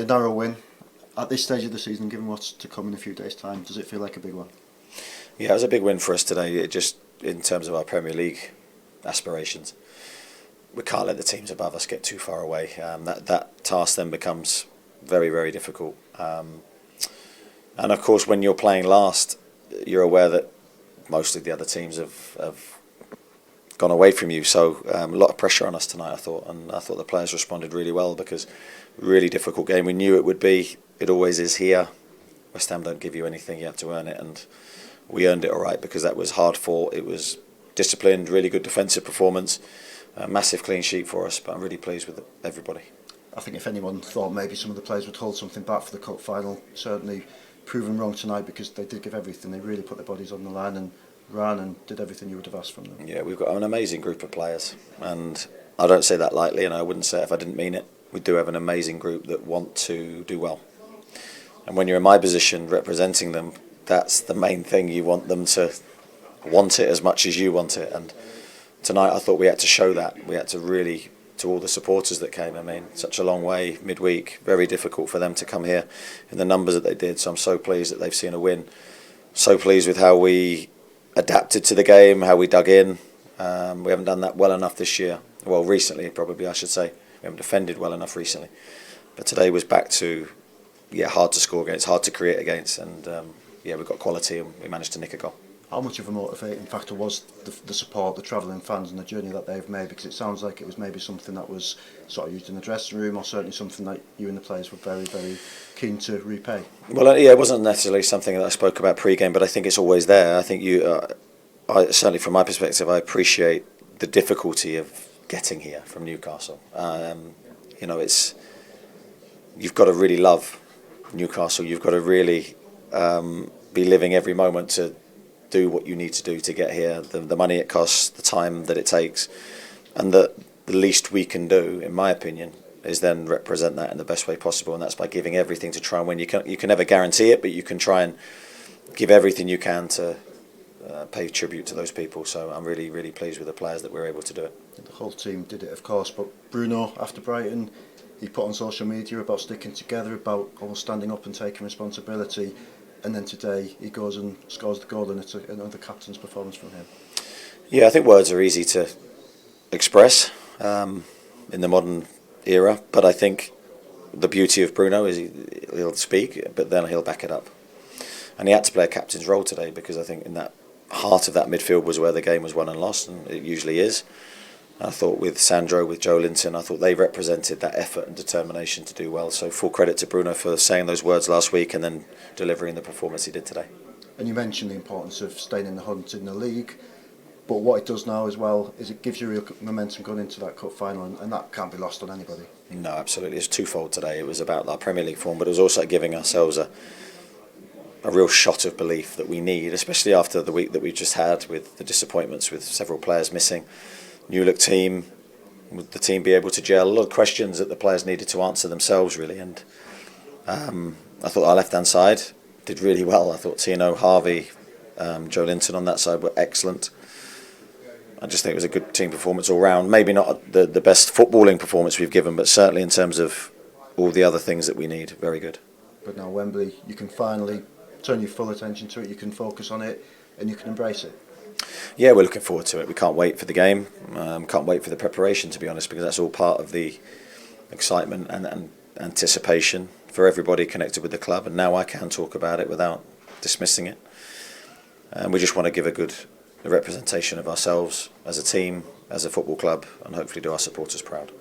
narrow win. At this stage of the season, given what's to come in a few days' time, does it feel like a big one? Yeah, it was a big win for us today. It just in terms of our Premier League aspirations, we can't let the teams above us get too far away. That task then becomes very, very difficult. And of course, when you're playing last, you're aware that most of the other teams have gone away from you. So a lot of pressure on us tonight, I thought, and I thought the players responded really well because really difficult game. We knew it would be. It always is here. West Ham don't give you anything; you have to earn it, and we earned it all right because that was hard fought. It was disciplined, really good defensive performance, a massive clean sheet for us. But I'm really pleased with everybody. I think if anyone thought maybe some of the players would hold something back for the cup final, certainly proven wrong tonight because they did give everything. They really put their bodies on the line and ran and did everything you would have asked from them. Yeah, we've got an amazing group of players, and I don't say that lightly, and I wouldn't say it if I didn't mean it. We do have an amazing group that want to do well, and when you're in my position representing them, that's the main thing. You want them to want it as much as you want it, and tonight I thought we had to show that. We had to really, to all the supporters that came. I mean, such a long way midweek, very difficult for them to come here in the numbers that they did. So I'm so pleased that they've seen a win. So pleased with how we adapted to the game, how we dug in. We haven't done that well enough this year. Well, recently, probably I should say. We haven't defended well enough recently. But today was back to, hard to score against, hard to create against. And, we've got quality and we managed to nick a goal. How much of a motivating factor was the support, the travelling fans and the journey that they've made? Because it sounds like it was maybe something that was sort of used in the dressing room, or certainly something that you and the players were very, very keen to repay. Well, it wasn't necessarily something that I spoke about pre-game, but I think it's always there. I think certainly from my perspective, I appreciate the difficulty of getting here from Newcastle. You've got to really love Newcastle. You've got to really be living every moment to do what you need to do to get here, the money it costs, the time that it takes, and the least we can do, in my opinion, is then represent that in the best way possible, and that's by giving everything to try and win. You can never guarantee it, but you can try and give everything you can to pay tribute to those people. So I'm really, really pleased with the players that we're able to do it. The whole team did it, of course, but Bruno, after Brighton, he put on social media about sticking together, about almost standing up and taking responsibility. And then today he goes and scores the goal, and it's another captain's performance from him. Yeah, I think words are easy to express in the modern era, but I think the beauty of Bruno is he'll speak, but then he'll back it up. And he had to play a captain's role today because I think in that heart of that midfield was where the game was won and lost, and it usually is. I thought with Sandro, with Joe Linton, I thought they represented that effort and determination to do well. So full credit to Bruno for saying those words last week and then delivering the performance he did today. And you mentioned the importance of staying in the hunt in the league, but what it does now as well is it gives you real momentum going into that cup final, and that can't be lost on anybody. No, absolutely. It's twofold today. It was about our Premier League form, but it was also giving ourselves a real shot of belief that we need, especially after the week that we've just had with the disappointments with several players missing. New look team, would the team be able to gel? A lot of questions that the players needed to answer themselves, really. And I thought our left-hand side did really well. I thought Tino, Harvey, Joe Linton on that side were excellent. I just think it was a good team performance all round. Maybe not the best footballing performance we've given, but certainly in terms of all the other things that we need, very good. But now Wembley, you can finally turn your full attention to it, you can focus on it, and you can embrace it. Yeah, we're looking forward to it. We can't wait for the game. Can't wait for the preparation, to be honest, because that's all part of the excitement and anticipation for everybody connected with the club. And now I can talk about it without dismissing it. And we just want to give a good representation of ourselves as a team, as a football club, and hopefully do our supporters proud.